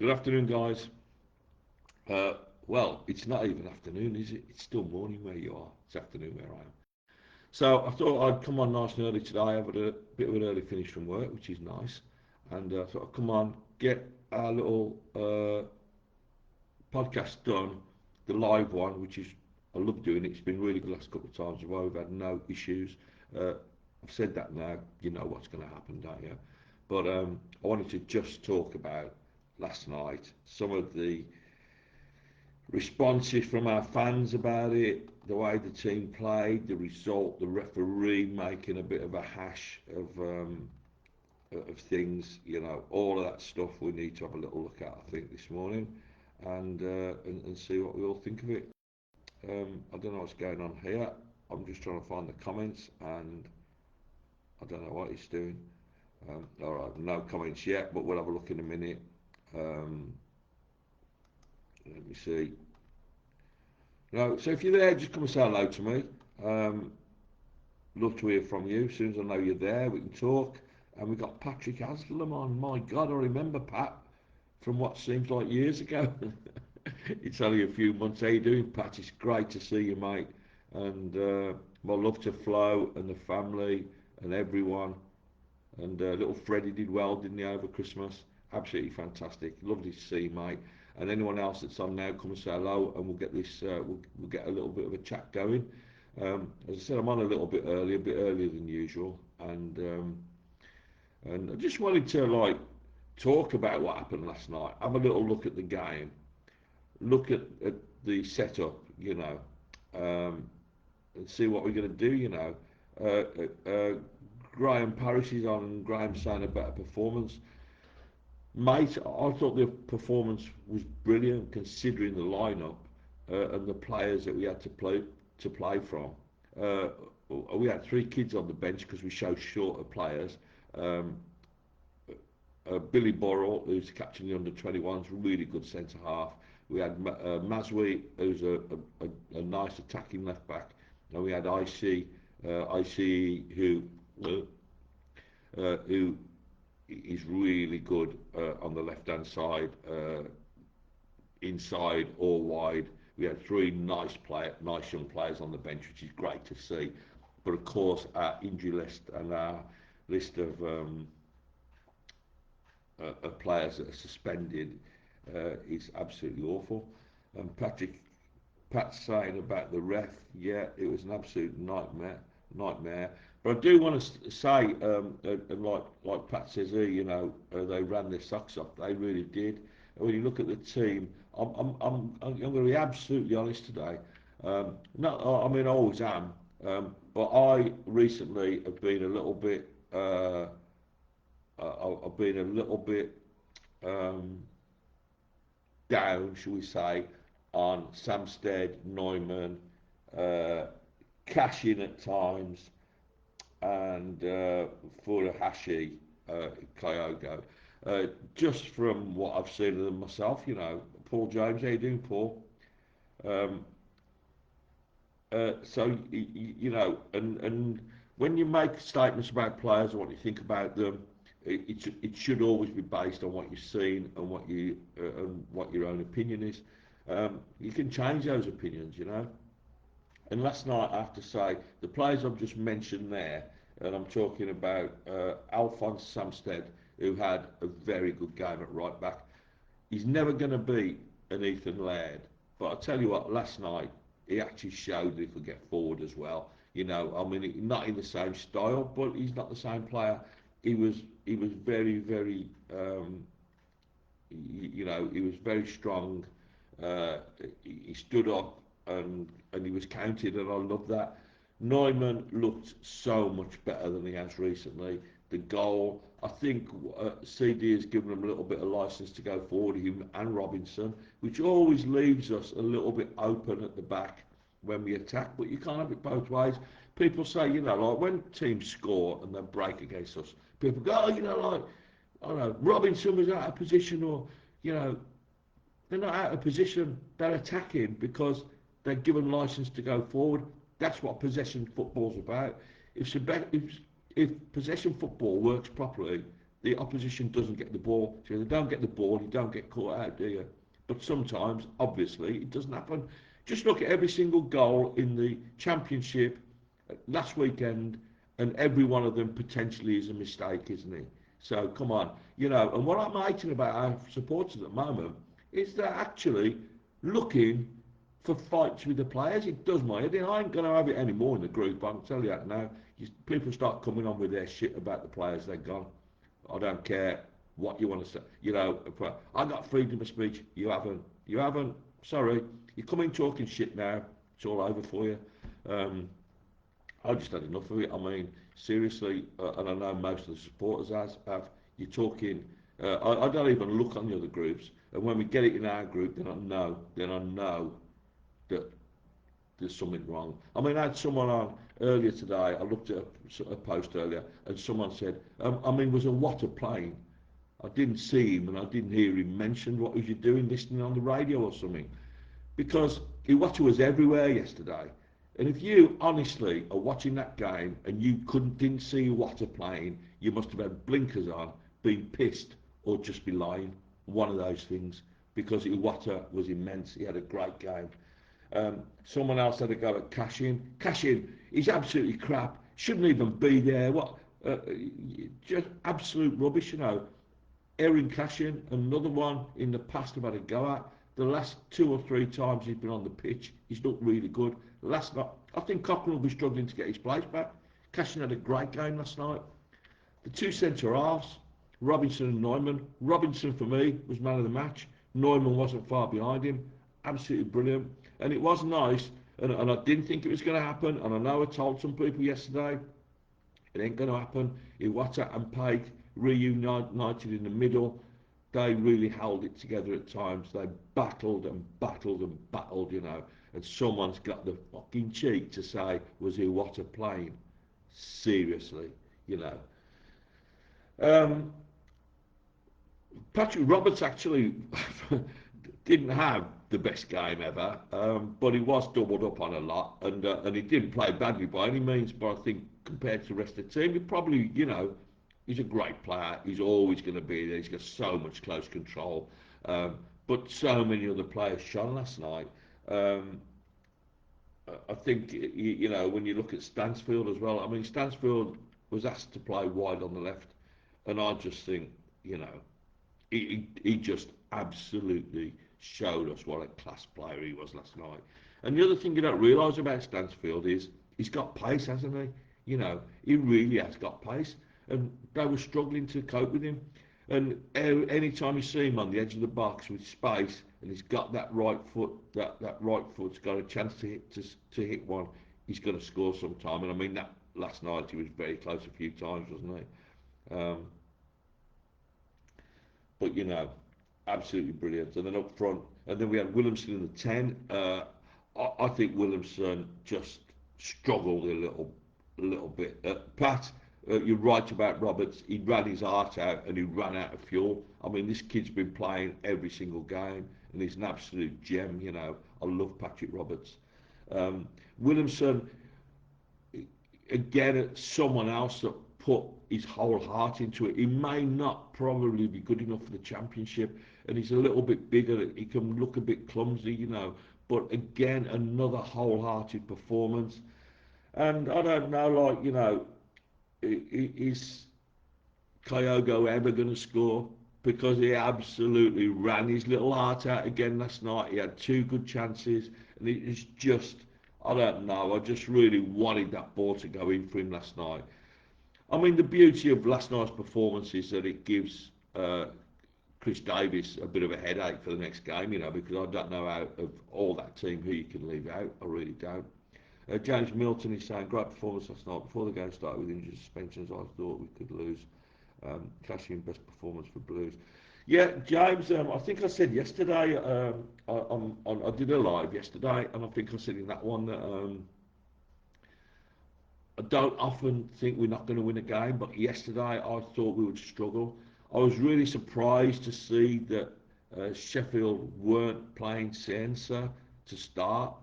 Good afternoon, guys. Uh, well, it's not even afternoon, is it? It's still morning where you are. It's afternoon where I am. So I thought I'd come on nice and early today. I have a bit of an early finish from work, which is nice. And I thought I'd come on, get our little podcast done, the live one, which is, I love doing it. It's been really good the last couple of times as well. We've had no issues. Uh, I've said that now. You know what's going to happen, don't you? But I wanted to just talk about last night some of the responses from our fans about it, the way the team played, the result, the referee making a bit of a hash of things, all of that stuff. We need to have a little look at, I think, this morning, and see what we all think of it. I don't know what's going on here. I'm just trying to find the comments, and I don't know what it's doing. All right, no comments yet, but we'll have a look in a minute. Um, Let me see. No, so if you're there, just come and say hello to me. Um, Love to hear from you. As soon as I know you're there, we can talk. And we've got Patrick Haslam on. My God, I remember Pat from what seems like years ago. It's only a few months. How you doing, Pat? It's great to see you, mate. And my love to Flo and the family and everyone. And little Freddie did well, didn't he, over Christmas? Absolutely fantastic. Lovely to see you, mate. And anyone else that's on now, come and say hello, and we'll get this. We'll get a little bit of a chat going. As I said, I'm on a little bit early, a bit earlier than usual, and I just wanted to talk about what happened last night. Have a little look at the game, look at the setup, and see what we're going to do. Graham Parrish is on, and Graham's saying a better performance. Mate, I thought the performance was brilliant considering the lineup and the players that we had to play from. Uh, we had three kids on the bench because we showed short of players. Um, Billy Borrell, who's captain of the under-21s, really good centre half. We had Mazwi, who's a nice attacking left back, and we had IC, who is really good on the left-hand side, inside or wide. We had three nice young players on the bench, which is great to see. But of course, our injury list and our list of players that are suspended is absolutely awful. And Pat's saying about the ref, yeah, it was an absolute nightmare. But I do want to say, and like Pat says here, they ran their socks off. They really did. And when you look at the team, I'm going to be absolutely honest today. No, I mean I always am, but I recently have been a little bit. I've been a little bit um, down, shall we say, on Samstead, Neumann, uh, Cashin at times, and Furuhashi, Kyogo. Just from what I've seen of them myself, Paul James, how you doing, Paul? Um, so and when you make statements about players and what you think about them, it should always be based on what you've seen and what your own opinion is. You can change those opinions. And last night, I have to say, the players I've just mentioned there, and I'm talking about Alphonse Samstead, who had a very good game at right back. He's never going to be an Ethan Laird, but I tell you what, last night he actually showed that he could get forward as well. I mean, not in the same style, but he's not the same player. He was very, very, he was very strong. Uh, he stood up and he was counted, and I love that. Neumann looked so much better than he has recently. The goal, I think CD has given him a little bit of license to go forward, him and Robinson, which always leaves us a little bit open at the back when we attack, but you can't have it both ways. People say, like when teams score and they break against us, people go, like, I don't know, Robinson was out of position, or, you know, they're not out of position. They're attacking because they're given license to go forward. That's what possession football's about. If, if possession football works properly, the opposition doesn't get the ball. So if they don't get the ball, you don't get caught out, do you? But sometimes, obviously, it doesn't happen. Just look at every single goal in the Championship last weekend, and every one of them potentially is a mistake, isn't it? So come on, And what I'm hating about our supporters at the moment is they're actually looking for fights with the players. It does my head in. I ain't going to have it anymore in the group. I can tell you that now. People start coming on with their shit about the players. They're gone. I don't care what you want to say. I got freedom of speech. You haven't. You haven't. Sorry. You come in talking shit now. It's all over for you. Um, I just had enough of it. I mean, seriously, and I know most of the supporters have. You're talking. I don't even look on the other groups, and when we get it in our group, then I know. Then I know that there's something wrong. I mean, I had someone on earlier today. I looked at a post earlier, and someone said, was a Water playing? I didn't see him, and I didn't hear him mentioned. What was you doing, listening on the radio or something? Because Iwata was everywhere yesterday. And if you honestly are watching that game and you didn't see Iwata playing, you must have had blinkers on, been pissed, or just be lying. One of those things. Because Iwata was immense. He had a great game. Someone else had a go at Cashin. Cashin, he's absolutely crap. Shouldn't even be there. What? Just absolute rubbish. Erin Cashin, another one in the past I've had a go at. The last 2 or 3 times he's been on the pitch, he's looked really good. Last night, I think Cochrane will be struggling to get his place back. Cashin had a great game last night. The two centre halves, Robinson and Neumann. Robinson, for me, was man of the match. Neumann wasn't far behind him. Absolutely brilliant. And it was nice, and I didn't think it was going to happen, and I know I told some people yesterday, it ain't going to happen. Iwata and Pate reunited in the middle. They really held it together at times. They battled and battled and battled. And someone's got the fucking cheek to say, was Iwata playing? Seriously, you know. Um, Patrick Roberts actually didn't have the best game ever, but he was doubled up on a lot, and he didn't play badly by any means. But I think compared to the rest of the team, he probably, he's a great player. He's always going to be there. He's got so much close control. But so many other players shone last night. Um, I think, when you look at Stansfield as well, I mean, Stansfield was asked to play wide on the left, and I just think, you know, he just absolutely showed us what a class player he was last night. And the other thing you don't realise about Stansfield is he's got pace, hasn't he? He really has got pace, and they were struggling to cope with him. And any time you see him on the edge of the box with space, and he's got that right foot, that right foot's got a chance to hit one, he's going to score sometime. And I mean that last night he was very close a few times, wasn't he? But absolutely brilliant. And then up front, and then we had Williamson in the 10. I think Williamson just struggled a little bit. Pat, you're right about Roberts. He ran his heart out and he ran out of fuel. I mean, this kid's been playing every single game and he's an absolute gem. I love Patrick Roberts. Williamson, again, someone else that put his whole heart into it. He may not probably be good enough for the Championship, and he's a little bit bigger. He can look a bit clumsy, but again, another wholehearted performance. And I don't know, is Kyogo ever going to score? Because he absolutely ran his little heart out again last night. He had two good chances, and it's just, I don't know, I just really wanted that ball to go in for him last night. I mean, the beauty of last night's performance is that it gives Chris Davis a bit of a headache for the next game, because I don't know out of all that team who you can leave out. I really don't. James Milton is saying, great performance last night. Before the game started with injury suspensions, I thought we could lose. Clashing best performance for Blues. Yeah, James, I think I said yesterday, I did a live yesterday, and I think I said in that one that I don't often think we're not going to win a game, but yesterday I thought we would struggle. I was really surprised to see that Sheffield weren't playing Sensa to start.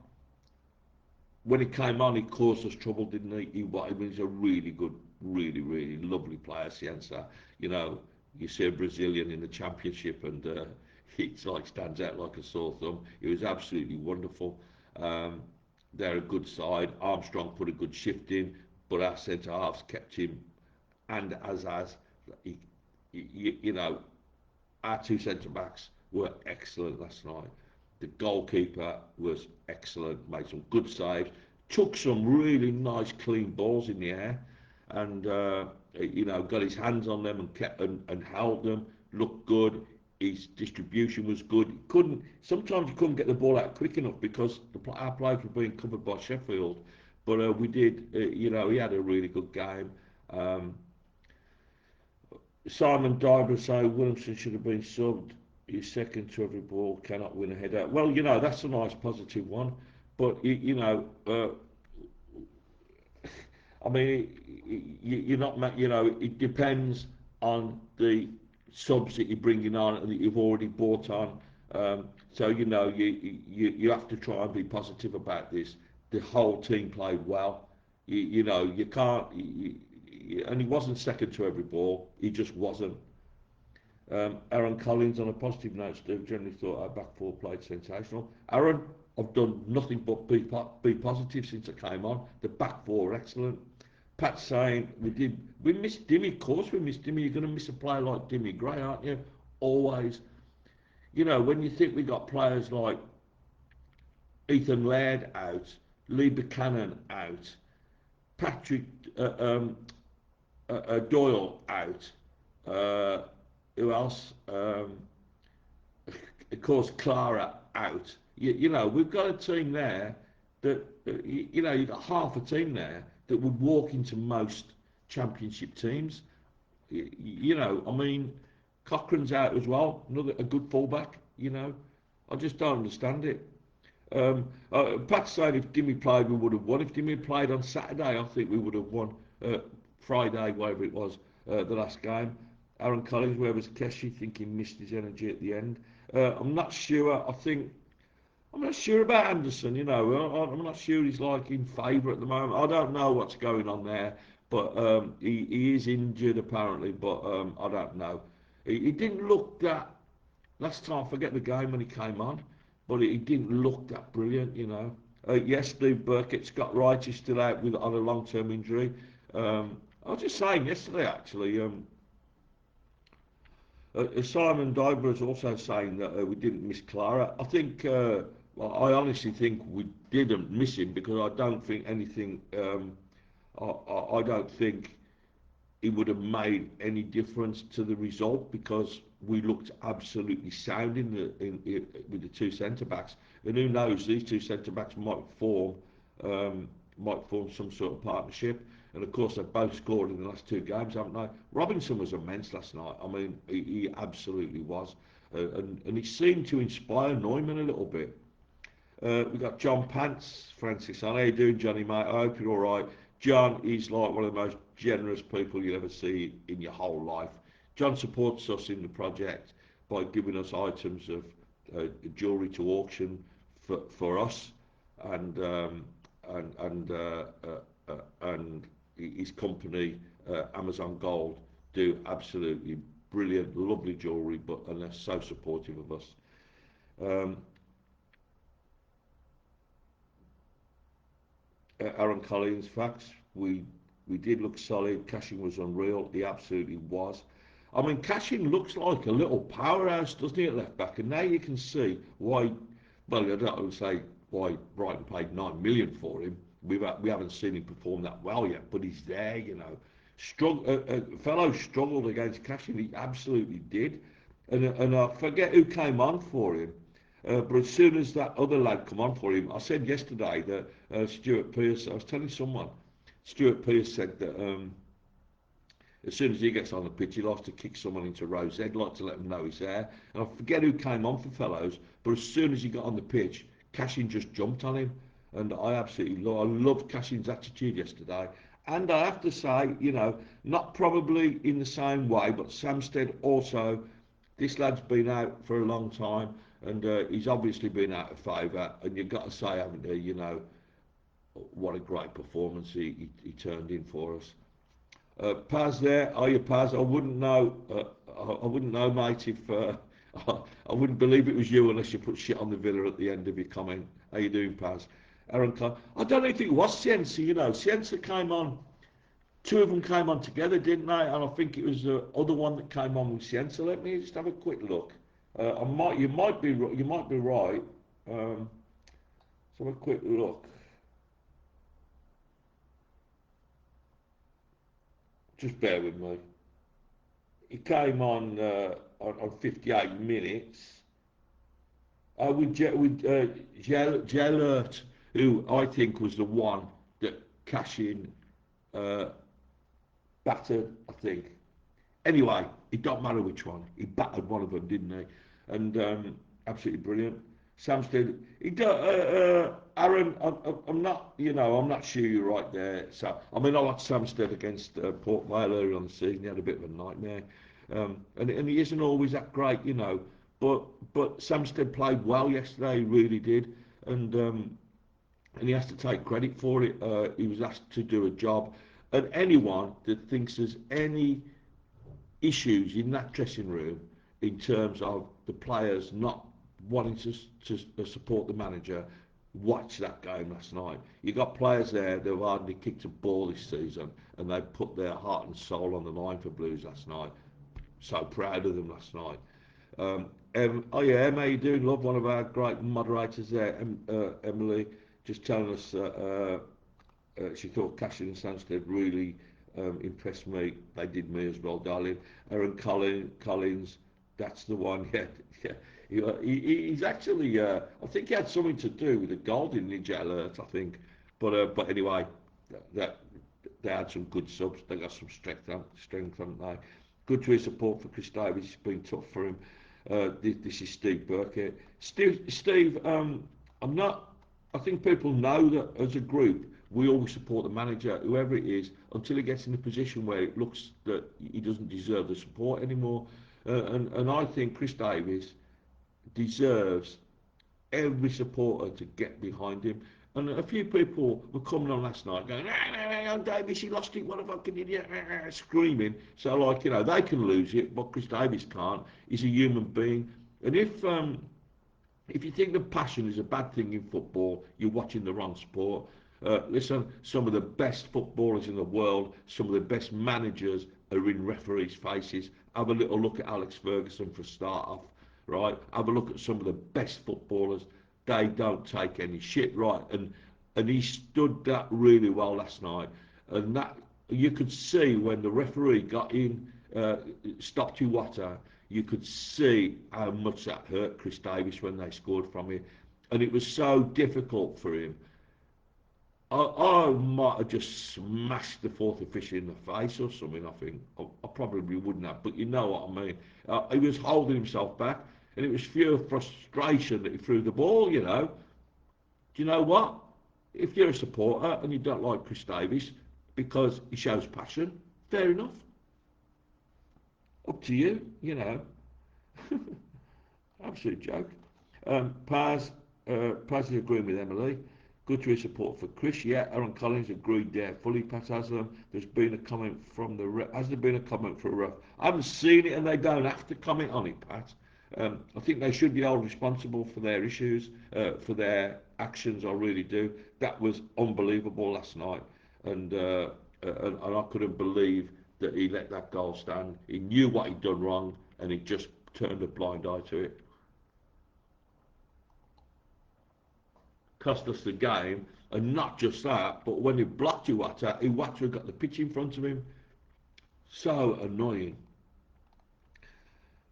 When he came on, he caused us trouble, didn't he? He was a really good really, really lovely player, Cienza. You know, you see a Brazilian in the championship and it's like stands out like a sore thumb. It was absolutely wonderful. Um, they're a good side. Armstrong put a good shift in, but our centre halves kept him, and as he, you know, our two centre backs were excellent last night. The goalkeeper was excellent, made some good saves, took some really nice clean balls in the air, and you know, got his hands on them and kept and held them. Looked good. His distribution was good. He couldn't sometimes he couldn't get the ball out quick enough because our players were being covered by Sheffield. But we did. You know, he had a really good game. Um, Simon Diver say Williamson should have been subbed. He's second to every ball, cannot win a header. Well, you know, that's a nice positive one. But, you know, I mean, you're not, you know, it depends on the subs that you're bringing on and that you've already bought on. So, you know, you have to try and be positive about this. The whole team played well. You know, you can't, and he wasn't second to every ball. He just wasn't. Aaron Collins, on a positive note, Steve generally thought our back four played sensational. Aaron, I've done nothing but be positive since I came on. The back four are excellent. Pat saying we missed Dimmy. Of course we missed Dimmy. You're going to miss a player like Dimmy Gray, aren't you? Always. You know, when you think we got players like Ethan Laird out, Lee Buchanan out, Patrick uh, um, Doyle out. Uh, who else? Of course, Clara out. You know, we've got a team there that, you know, you've got half a team there that would walk into most championship teams. You know, I mean, Cochrane's out as well, another a good fullback. You know, I just don't understand it. Pat's saying if Dimmy played, we would have won. If Dimmy played on Saturday, I think we would have won. Friday, whatever it was, the last game. Aaron Collins, where was Keshi? Think he missed his energy at the end. I'm not sure. I'm not sure about Anderson. You know, I'm not sure he's like in favour at the moment. I don't know what's going on there, but he is injured apparently. But I don't know. He didn't look that last time. I forget the game when he came on, but he didn't look that brilliant. You know. Yes, Steve Burkett's got right. He's still out with on a long-term injury. I was just saying yesterday actually. Simon Diver is also saying that we didn't miss Clara. I think, well, I honestly think we didn't miss him because I don't think anything. I don't think it would have made any difference to the result because we looked absolutely sound with the two centre backs. And who knows, these two centre backs might form some sort of partnership. And of course, they've both scored in the last two games, haven't they? Robinson was immense last night. I mean, he absolutely was. And he seemed to inspire Neumann a little bit. We've got John Pants, Francis. How you doing, Johnny, mate? I hope you're all right. John is like one of the most generous people you'll ever see in your whole life. John supports us in the project by giving us items of jewellery to auction for us, and and his company Amazon Gold do absolutely brilliant, lovely jewellery, but and they're so supportive of us. Um, Aaron Collins, facts. We did look solid. Cashing was unreal. He absolutely was. I mean, Cashing looks like a little powerhouse, doesn't he, at left back? And now you can see why. Well, I don't say why Brighton paid 9 million for him. We haven't seen him perform that well yet, but he's there. You know, fellow struggled against Cashing. He absolutely did. And I forget who came on for him. But as soon as that other lad come on for him, I said yesterday that Stuart Pearce. I was telling someone, Stuart Pearce said that as soon as he gets on the pitch, he likes to kick someone into Rose head, like to let them know he's there. And I forget who came on for Fellows, but as soon as he got on the pitch, Cashin just jumped on him, and I absolutely I loved Cashin's attitude yesterday. And I have to say, you know, not probably in the same way, but Samstead also. This lad's been out for a long time, and he's obviously been out of favour. And you've got to say, haven't you know, what a great performance he turned in for us. Paz there, are you Paz? I wouldn't know. I wouldn't know, mate. If I wouldn't believe it was you unless you put shit on the Villa at the end of your comment. How you doing, Paz? Aaron, I don't know if it was Cienza. You know, Cienza came on. Two of them came on together, didn't they? And I think it was the other one that came on with Cienza. Let me just have a quick look. You might be, you might be right. Let's have a quick look. Just bear with me. He came on 58 minutes. Jellert, who I think was the one that Cashin uh, battered, I think. Anyway, it don't matter which one. He battered one of them, didn't he? And absolutely brilliant. Samstead, Aaron, I'm not, I'm not sure you're right there. So, I mean, I watched Samstead against Port Vale earlier on the season. He had a bit of a nightmare. And he isn't always that great, But Samstead played well yesterday. He really did. And he has to take credit for it. He was asked to do a job. And anyone that thinks there's any issues in that dressing room in terms of the players not wanting to support the manager, watch that game last night. You got players there that have hardly kicked a ball this season, and they put their heart and soul on the line for Blues last night. So proud of them last night. Oh yeah, Emma, how you doing, love? One of our great moderators there, Emily, just telling us she thought Cashin and Sanstead really impressed me. They did me as well, darling. Aaron Collins, that's the one. Yeah, yeah. He's actually. I think he had something to do with the goal, didn't he, Jet Alert? I think. But anyway, that they had some good subs. They got some strength, haven't they? Good to hear support for Chris Davies. It's been tough for him. This is Steve Burkett. Steve, I'm not. I think people know that as a group, we always support the manager, whoever it is, until he gets in a position where it looks that he doesn't deserve the support anymore. And I think Chris Davies deserves every supporter to get behind him. And a few people were coming on last night going, Davies, he lost it, what a fucking idiot, screaming. So, like, they can lose it, but Chris Davies can't. He's a human being. And if you think that passion is a bad thing in football, you're watching the wrong sport. Listen, some of the best footballers in the world, some of the best managers are in referees' faces. Have a little look at Alex Ferguson for a start off, right? Have a look at some of the best footballers. They don't take any shit, right? And he stood that really well last night. And that you could see when the referee got in, stopped Iwata, you could see how much that hurt Chris Davies when they scored from it. And it was so difficult for him. I might have just smashed the fourth official in the face or something, I think. I probably wouldn't have, but you know what I mean. He was holding himself back, and it was pure frustration that he threw the ball. Do you know what? If you're a supporter and you don't like Chris Davies because he shows passion, fair enough. Up to you. Absolute joke. Paz is agreeing with Emily. Good to hear support for Chris. Yeah, Aaron Collins agreed there fully. Pat Haslam. There's been a comment from the ref. Has there been a comment for a ref? I haven't seen it, and they don't have to comment on it, Pat. I think they should be held responsible for their issues, for their actions. I really do. That was unbelievable last night, and I couldn't believe that he let that goal stand. He knew what he'd done wrong, and he just turned a blind eye to it. Cost us the game, and not just that, but when he blocked Iwata got the pitch in front of him. So annoying.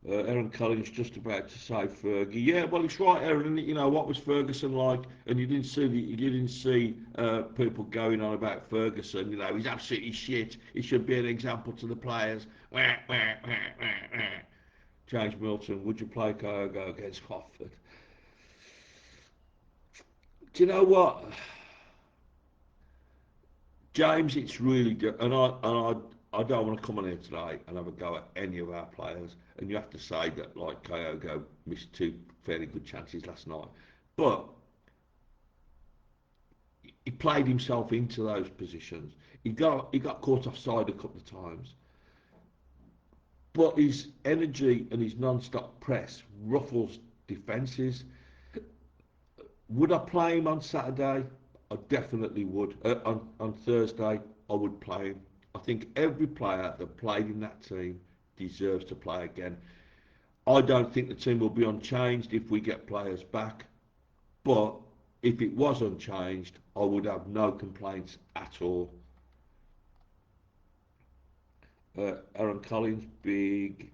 Aaron Collins just about to say Fergie. Yeah, well, it's right, Aaron. What was Ferguson like? And you didn't see people going on about Ferguson. He's absolutely shit. He should be an example to the players. James Milton, would you play Kyogo against Watford? Do you know what? James, it's really good, and I don't want to come on here today and have a go at any of our players. And you have to say that, like, Kyogo missed two fairly good chances last night, but he played himself into those positions. He got caught offside a couple of times, but his energy and his non-stop press ruffles defences. Would I play him on Saturday? I definitely would. On Thursday, I would play him. I think every player that played in that team deserves to play again. I don't think the team will be unchanged if we get players back, but if it was unchanged, I would have no complaints at all. Aaron Collins, big.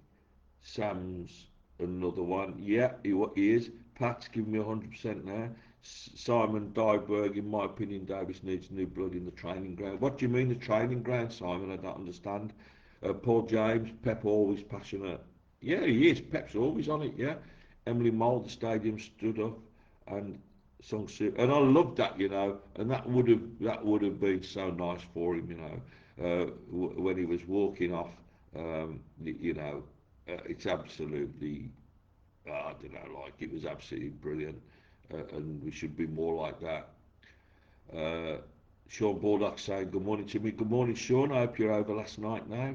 Sam's another one. Yeah, he is. Pat's giving me 100% now. Simon Dyberg, in my opinion, Davis needs new blood in the training ground. What do you mean the training ground, Simon? I don't understand. Paul James, Pep always passionate. Yeah, he is. Pep's always on it, yeah. Emily Mould, the stadium stood up and sung and I loved that, and that would have been so nice for him, when he was walking off, it's absolutely, I don't know, like it was absolutely brilliant, and we should be more like that. Uh, Sean Baldock saying good morning to me. Good morning, Sean. I hope you're over last night now.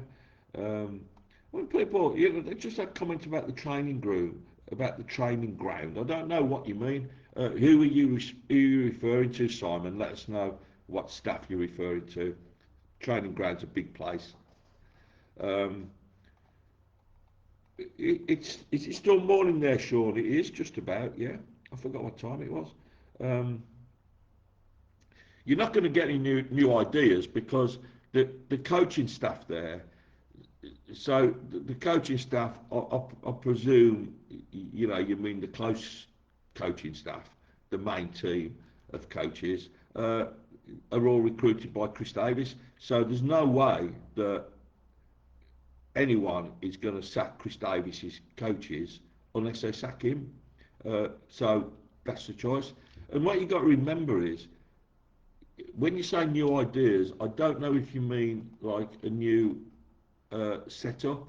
Um, when people, they just had comments about the training ground, I don't know what you mean. Who are you referring to, Simon? Let us know what staff you're referring to. Training ground's a big place. Um, it's still morning there, Sean. It is just about, yeah. I forgot what time it was. Um, you're not going to get any new ideas because the coaching staff there. So the coaching staff, I presume, you mean the close coaching staff, the main team of coaches, are all recruited by Chris Davis. So there's no way that anyone is going to sack Chris Davis's coaches unless they sack him. So that's the choice. And what you've got to remember is, when you say new ideas, I don't know if you mean like a new setup.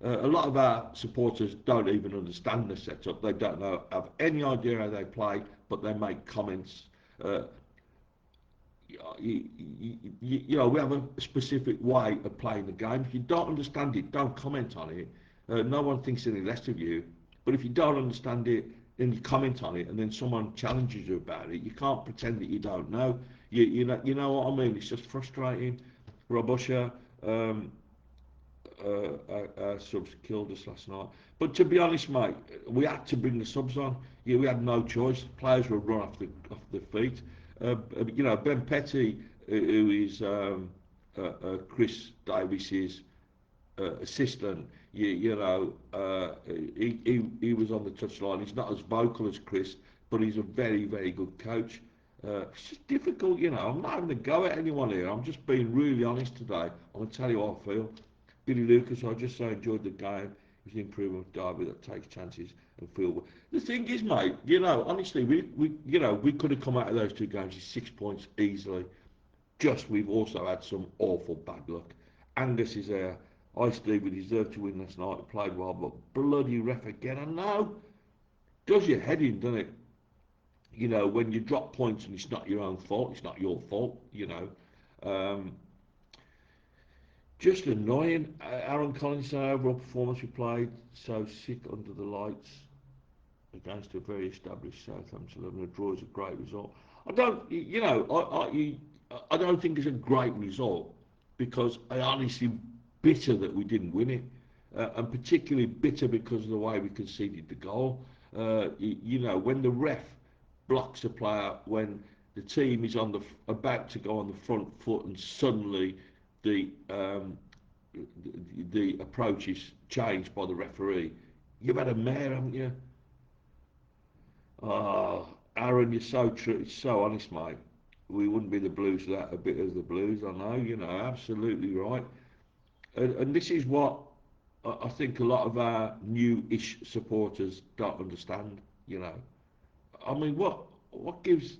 A lot of our supporters don't even understand the setup. They don't have any idea how they play, but they make comments. Uh, we have a specific way of playing the game. If you don't understand it, don't comment on it. No one thinks any less of you. But if you don't understand it, then you comment on it, and then someone challenges you about it. You can't pretend that you don't know. You know what I mean? It's just frustrating. Robusha, um, our subs killed us last night. But to be honest, mate, we had to bring the subs on. Yeah, we had no choice. Players were run off the feet. Ben Petty, who is Chris Davis's assistant, he was on the touchline. He's not as vocal as Chris, but he's a very, very good coach. It's just difficult, I'm not having a go at anyone here. I'm just being really honest today. I'm going to tell you how I feel. Billy Lucas, I just so enjoyed the game. He's an improvement derby that takes chances and feel. The thing is, mate, honestly, we could have come out of those two games with 6 points easily. Just we've also had some awful bad luck. Angus is there. I, Steve, we deserved to win last night. Played well, but bloody ref again. I know. Does your head in, doesn't it? When you drop points and it's not your own fault, it's not your fault. Um, Just annoying. Aaron Collins, overall performance we played so sick under the lights against a very established Southampton 11. A draw is a great result. I don't, I don't think it's a great result because I honestly bitter that we didn't win it, and particularly bitter because of the way we conceded the goal. When the ref blocks a player, when the team is about to go on the front foot, and suddenly the um, the approach is changed by the referee. You've had a mare, haven't you? Oh, Aaron, you're so true, so honest, mate. We wouldn't be the Blues without a bit of the Blues. I know, absolutely right. And this is what I think a lot of our new-ish supporters don't understand. I mean, what gives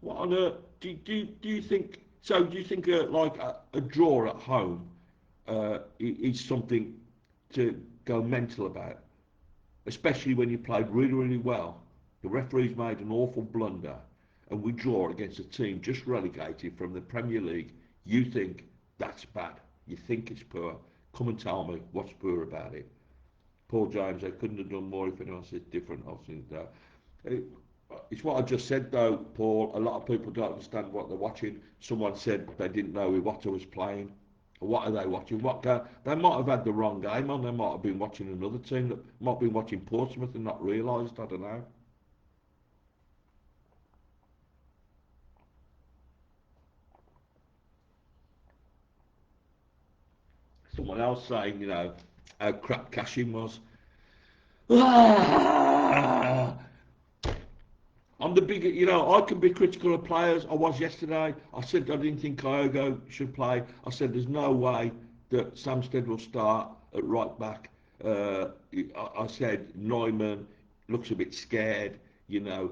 what on earth do you think? So do you think like a draw at home is something to go mental about, especially when you played really, really well? The referee's made an awful blunder, and we draw against a team just relegated from the Premier League, you think that's bad. You think it's poor. Come and tell me what's poor about it. Paul James, they couldn't have done more if anyone says different. I think that. It's what I just said though, Paul. A lot of people don't understand what they're watching. Someone said they didn't know who Iwata was playing. What are they watching? What game? They might have had the wrong game on. They might have been watching another team that might have been watching Portsmouth and not realised. I don't know. Someone else saying, how crap Cashing was. Ah! I'm the big, I can be critical of players. I was yesterday. I said I didn't think Kyogo should play. I said there's no way that Samstead will start at right back. I said Neumann looks a bit scared. You know,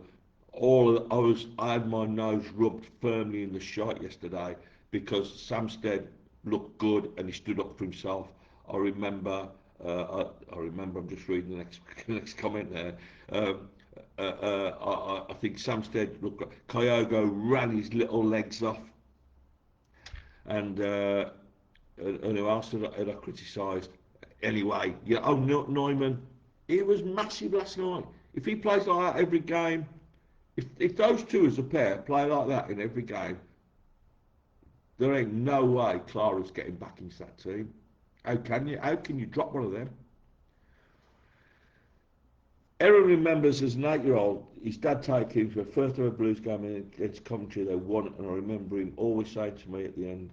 I had my nose rubbed firmly in the shite yesterday because Samstead looked good and he stood up for himself. I remember. I remember. I'm just reading the next next comment there. Um, I think Samstead, look, Kyogo ran his little legs off, and who else had I criticised? Anyway, yeah, Neumann, he was massive last night. If he plays like that every game, if those two as a pair play like that in every game, there ain't no way Clara's getting back into that team. How can you? How can you drop one of them? Aaron remembers as an 8-year-old, his dad taking him to a first ever Blues game against Coventry. They won, and I remember him always saying to me at the end,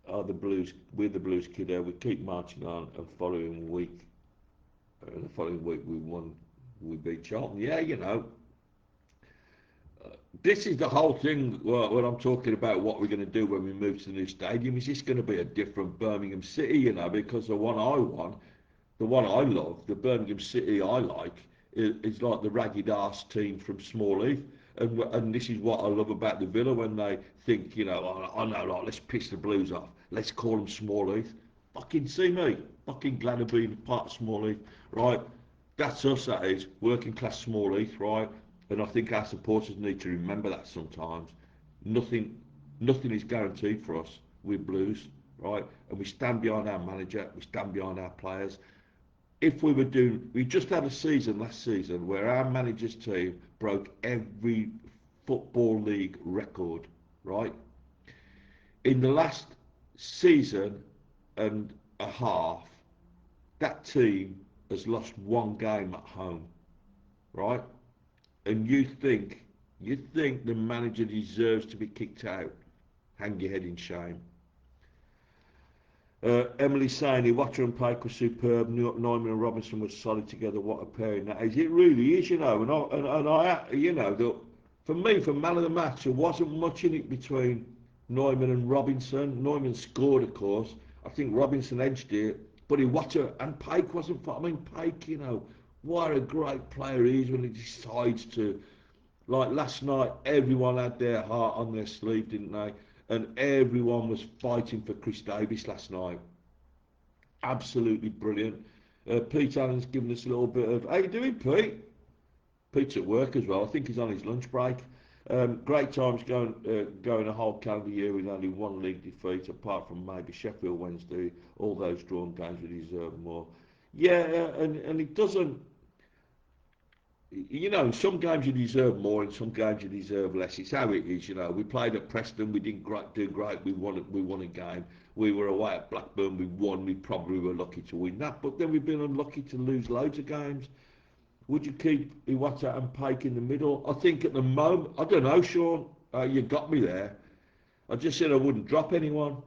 "Oh, the Blues, we're the Blues kiddo. We keep marching on." And the following week we won. We beat Charlton. Yeah, this is the whole thing. What I'm talking about, what we're going to do when we move to the new stadium. Is this going to be a different Birmingham City? Because the one I want, the one I love, the Birmingham City I like, is like the ragged arse team from Smallheath. And this is what I love about the Villa when they think, I know, like, let's piss the Blues off. Let's call them Smallheath. Fucking see me. Fucking glad to be part of Smallheath, right? That's us, that is. Working class Smallheath, right? And I think our supporters need to remember that sometimes. Nothing, nothing is guaranteed for us with Blues, right? And we stand behind our manager, we stand behind our players. If we just had a season last season where our manager's team broke every football league record, right? In the last season and a half, that team has lost one game at home, right? And you think the manager deserves to be kicked out. Hang your head in shame. Emily saying Iwata and Pike were superb. Neumann and Robinson were solid together. What a pairing that is! It really is, for me, for man of the match, there wasn't much in it between Neumann and Robinson. Neumann scored, of course. I think Robinson edged it, but Iwata and Pike wasn't. I mean, Pike, what a great player he is when he decides to. Like last night, everyone had their heart on their sleeve, didn't they? And everyone was fighting for Chris Davis last night. Absolutely brilliant. Pete Allen's given us a little bit of, how you doing, Pete? Pete's at work as well. I think he's on his lunch break. Great times going a whole calendar year with only one league defeat, apart from maybe Sheffield Wednesday. All those drawn games we deserve more. Yeah, and it doesn't. In some games you deserve more, in some games you deserve less. It's how it is. We played at Preston, we didn't do great. We won a game. We were away at Blackburn, we won. We probably were lucky to win that, but then we've been unlucky to lose loads of games. Would you keep Iwata and Pike in the middle? I think at the moment, I don't know, Sean. You got me there. I just said I wouldn't drop anyone.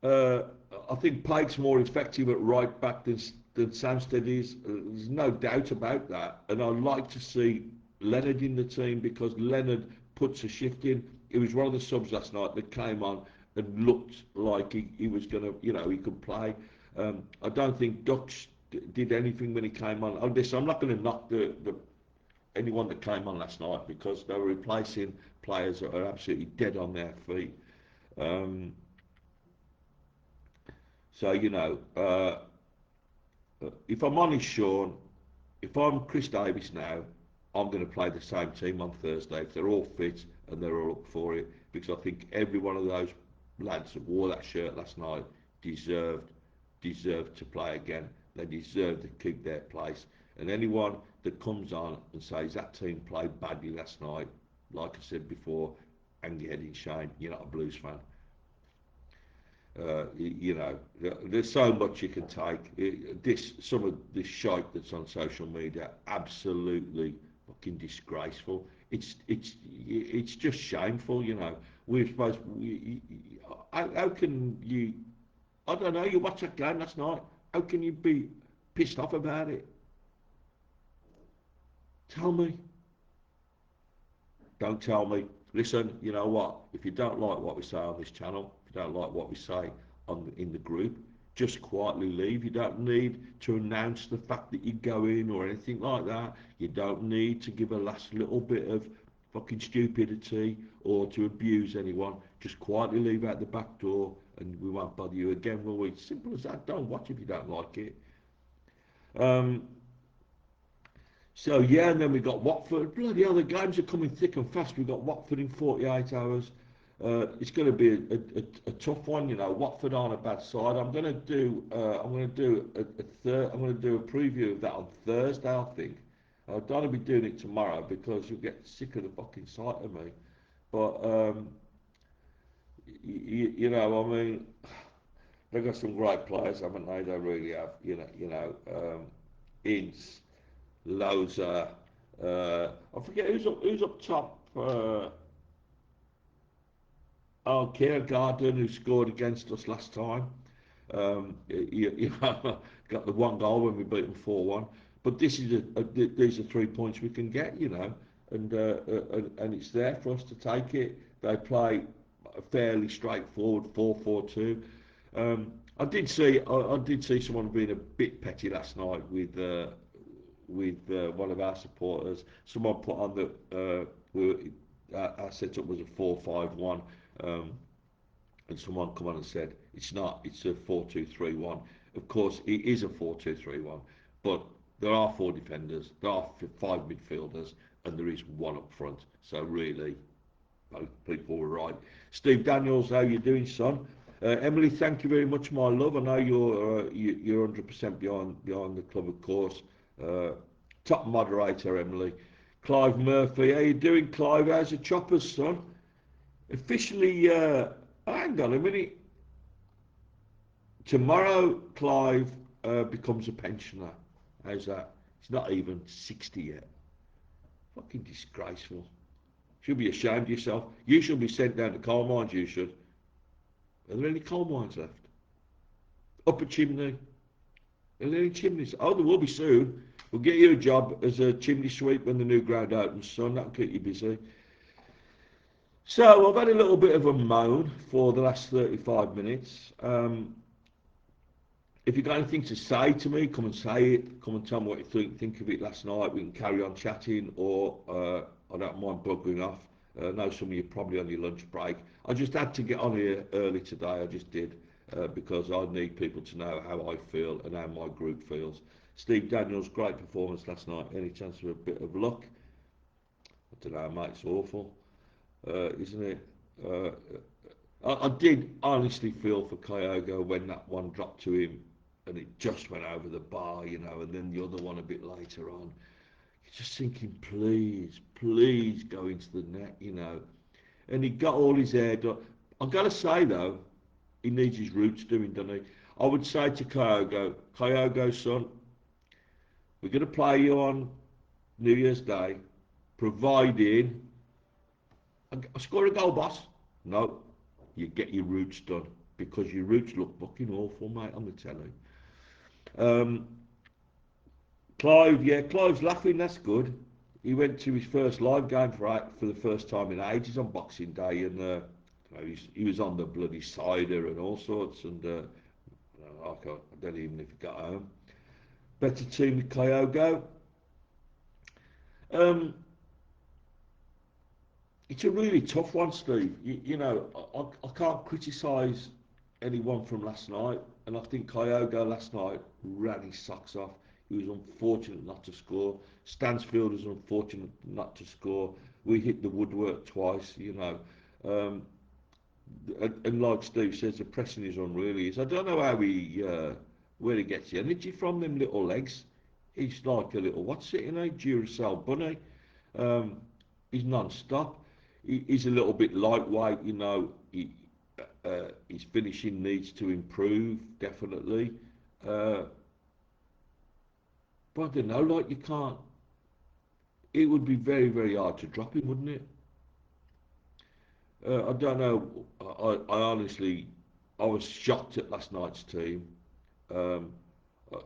Uh, I think Pike's more effective at right back than Samstead is. There's no doubt about that. And I like to see Leonard in the team because Leonard puts a shift in. He was one of the subs last night that came on and looked like he was going to, he could play. I don't think Dutch did anything when he came on. I'm not going to knock anyone that came on last night because they were replacing players that are absolutely dead on their feet. Um, so, if I'm honest, Sean, if I'm Chris Davis now, I'm going to play the same team on Thursday. If they're all fit and they're all up for it, because I think every one of those lads that wore that shirt last night deserved deserved to play again. They deserve to keep their place. And anyone that comes on and says that team played badly last night, like I said before, hang your head in shame. You're not a Blues fan. You know, there's so much you can take. Some of this shite that's on social media, absolutely fucking disgraceful. It's just shameful. You know, we're supposed. How can you? I don't know. You watched that game last night. How can you be pissed off about it? Tell me. Don't tell me. Listen, you know what? If you don't like what we say on this channel, if you don't like what we say in the group, just quietly leave. You don't need to announce the fact that you're going or anything like that. You don't need to give a last little bit of fucking stupidity or to abuse anyone. Just quietly leave out the back door and we won't bother you again, will we? Simple as that. Don't watch if you don't like it. So yeah, and then we got Watford. Bloody hell, the games are coming thick and fast. We've got Watford in 48 hours. It's going to be a tough one, you know. Watford aren't a bad side. I'm going to do I'm going to do a preview of that on Thursday, I think. I don't want to be doing it tomorrow because you'll get sick of the fucking sight of me. But you know, I mean, they've got some great players, haven't they? They really have. Ince. Loza, I forget who's up top. Kiergarden, who scored against us last time. You know, got the one goal when we beat them 4-1. But these are 3 points we can get, you know, and it's there for us to take it. They play fairly straightforward 4-4-2. I did see someone being a bit petty last night with one of our supporters. Someone put on that our setup was a 4-5-1, and someone come on and said it's not. It's a 4-2-3-1. Of course, it is a 4-2-3-1, but there are four defenders, there are five midfielders, and there is one up front. So really, both people were right. Steve Daniels, how you doing, son? Emily, thank you very much, my love. I know you're 100% behind the club, of course. Top moderator, Emily. Clive Murphy, how you doing, Clive? How's the choppers, son? Officially, hang on a minute. Tomorrow, Clive becomes a pensioner. How's that? He's not even 60 yet. Fucking disgraceful. Should be ashamed of yourself. You should be sent down to coal mines, you should. Are there any coal mines left? Up a chimney? Are there any chimneys? Oh, there will be soon. We'll get you a job as a chimney sweep when the new ground opens, son. That'll keep you busy. So I've had a little bit of a moan for the last 35 minutes. If you've got anything to say to me, come and say it. Come and tell me what you think of it last night. We can carry on chatting, or I don't mind buggering off. I know some of you are probably on your lunch break. I just had to get on here early today. I just did, because I need people to know how I feel and how my group feels. Steve Daniels, great performance last night. Any chance of a bit of luck? I don't know, mate. It's awful, isn't it? I did honestly feel for Kyogo when that one dropped to him and it just went over the bar, you know, and then the other one a bit later on. You're just thinking, please, please go into the net, you know. And he got all his hair done. I've got to say, though, he needs his roots doing, doesn't he? I would say to Kyogo, son, we're going to play you on New Year's Day, providing I score a goal, boss. No, you get your roots done, because your roots look fucking awful, mate, on the telly. Clive, yeah, Clive's laughing, that's good. He went to his first live game for the first time in ages on Boxing Day, and he was on the bloody cider and all sorts, and I don't even know if he got home. Better team with Kyogo. It's a really tough one, Steve. You know, I can't criticise anyone from last night, and I think Kyogo last night ran his socks off. who was unfortunate not to score. Stansfield was unfortunate not to score. We hit the woodwork twice, you know. Um, and like Steve says, the pressing is unreal. I don't know how where he gets the energy from, them little legs. He's like a little, what's it, Duracell bunny. Um, he's non-stop. He's a little bit lightweight, you know. His finishing needs to improve, definitely. Uh, but I don't know, like you can't. It would be very, very hard to drop him, wouldn't it? I don't know. I honestly, I was shocked at last night's team. Um,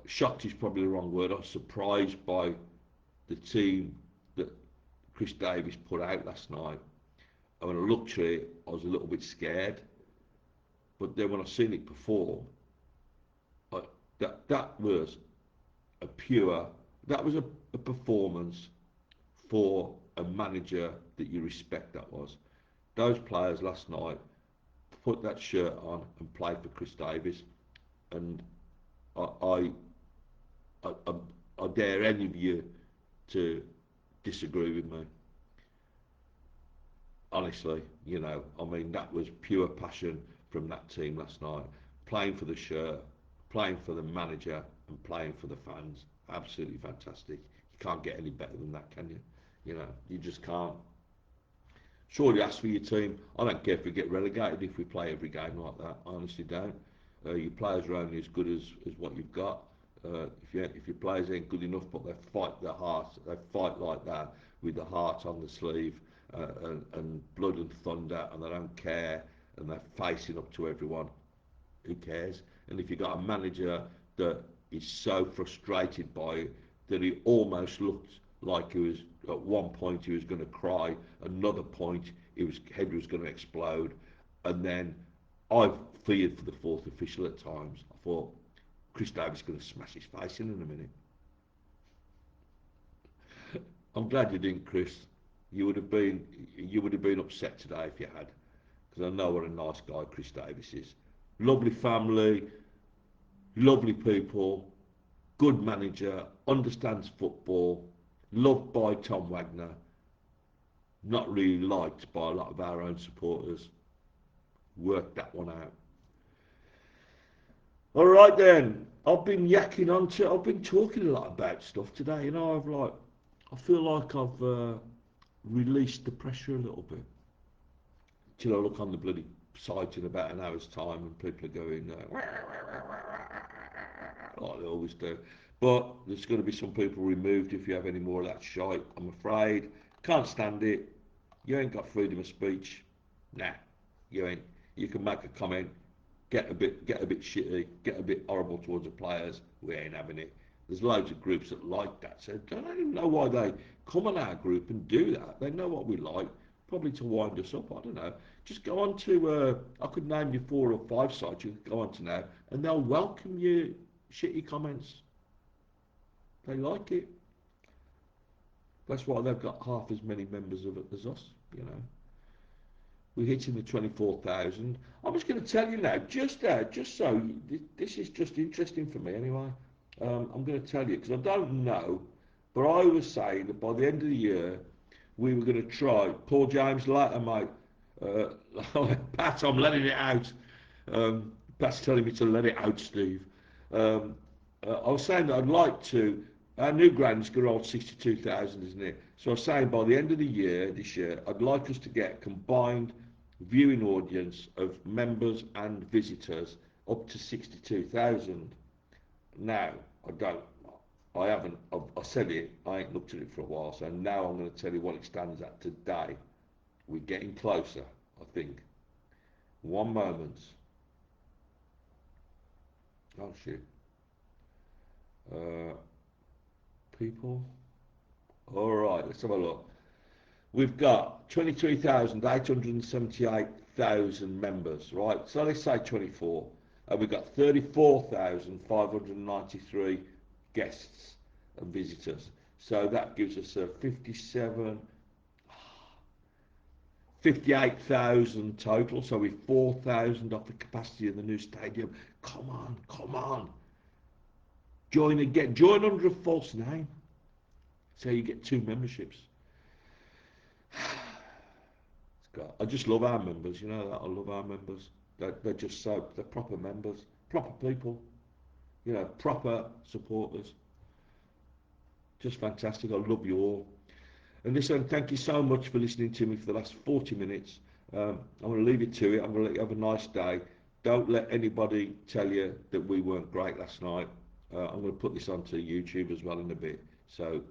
Shocked is probably the wrong word. I was surprised by the team that Chris Davies put out last night. And when I looked at it, I was a little bit scared. But then when I seen it perform, I, that was a pure, that was a performance for a manager that you respect. That was those players last night put that shirt on and played for Chris Davies, and I I, I, I dare any of you to disagree with me. Honestly, you know, I mean, that was pure passion from that team last night. Playing for the shirt, playing for the manager, and playing for the fans. Absolutely fantastic. You can't get any better than that, can you? You know, you just can't. Surely ask for your team. I don't care if we get relegated if we play every game like that. I honestly don't. Your players are only as good as what you've got. If your players ain't good enough, but they fight their heart, they fight like that with the heart on the sleeve and blood and thunder, and they don't care, and they're facing up to everyone. Who cares? And if you've got a manager that is so frustrated by it that he almost looked like he was at one point he was going to cry, another point his head was going to explode, and then I feared for the fourth official at times. I thought Chris Davis is going to smash his face in a minute. I'm glad you didn't, Chris. You would have been upset today if you had, because I know what a nice guy Chris Davis is. Lovely family, lovely people, good manager, understands football, loved by Tom Wagner, not really liked by a lot of our own supporters. Worked that one out. All right then. I've been talking a lot about stuff today. You know, I feel like I've released the pressure a little bit. Till I look on the bloody site in about an hour's time and people are going like they always do. But there's going to be some people removed if you have any more of that shite. I'm afraid. Can't stand it. You ain't got freedom of speech. Nah, you ain't. You can make a comment, get a bit shitty, get a bit horrible towards the players. We ain't having it. There's loads of groups that like that. So I don't even know why they come on our group and do that. They know what we like, probably to wind us up. I don't know. Just go on to. I could name you 4 or 5 sites you could go on to now, and they'll welcome you shitty comments. They like it. That's why they've got half as many members of it as us. You know. We're hitting the 24,000. I'm just going to tell you now, just so this is just interesting for me anyway. I'm going to tell you because I don't know, but I was saying that by the end of the year we were going to try. Paul James later, mate. Pat, I'm letting it out. Pat's telling me to let it out, Steve. Um, I was saying that I'd like to. Our new ground's going to hold 62,000, isn't it? So I was saying by the end of the year, this year, I'd like us to get combined viewing audience of members and visitors up to 62,000. Now, I don't, I haven't, I said it, I ain't looked at it for a while, so now I'm going to tell you what it stands at today. We're getting closer, I think. One moment. Oh shit. Uh, People. All right, let's have a look. We've got 23,878,000 members, right? So let's say 24. And we've got 34,593 guests and visitors. So that gives us a 58,000 total. So we're 4,000 off the capacity of the new stadium. Come on, come on. Join again. Join under a false name. So you get 2 memberships. I just love our members. You know that. I love our members. They're just so, they're proper members, proper people. You know, proper supporters. Just fantastic. I love you all. And listen, thank you so much for listening to me for the last 40 minutes. I'm going to leave you to it. I'm going to let you have a nice day. Don't let anybody tell you that we weren't great last night. I'm going to put this onto YouTube as well in a bit. So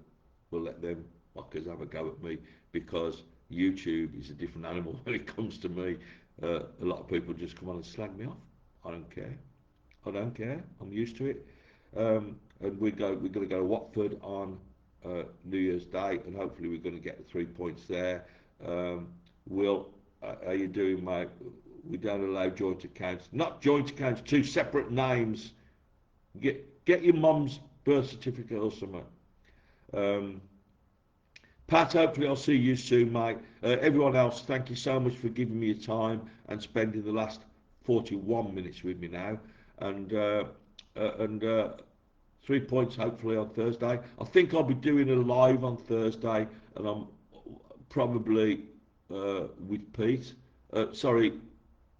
we'll let them fuckers have a go at me, because YouTube is a different animal when it comes to me. A lot of people just come on and slag me off. I don't care. I don't care. I'm used to it. And we're going to go to Watford on New Year's Day, and hopefully we're going to get the 3 points there. Will, how you doing, mate? We don't allow joint accounts. Not joint accounts, 2 separate names. Get your mum's birth certificate or something. Pat, hopefully I'll see you soon, mate. Everyone else, thank you so much for giving me your time and spending the last 41 minutes with me now. And 3 points hopefully on Thursday. I think I'll be doing a live on Thursday, and I'm probably with Pete. Sorry,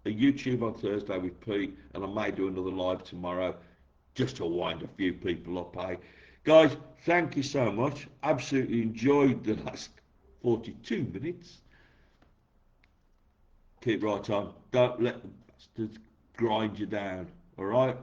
a YouTube on Thursday with Pete, and I may do another live tomorrow just to wind a few people up, eh? Guys, thank you so much. Absolutely enjoyed the last 42 minutes. Keep right on. Don't let the bastards grind you down, all right?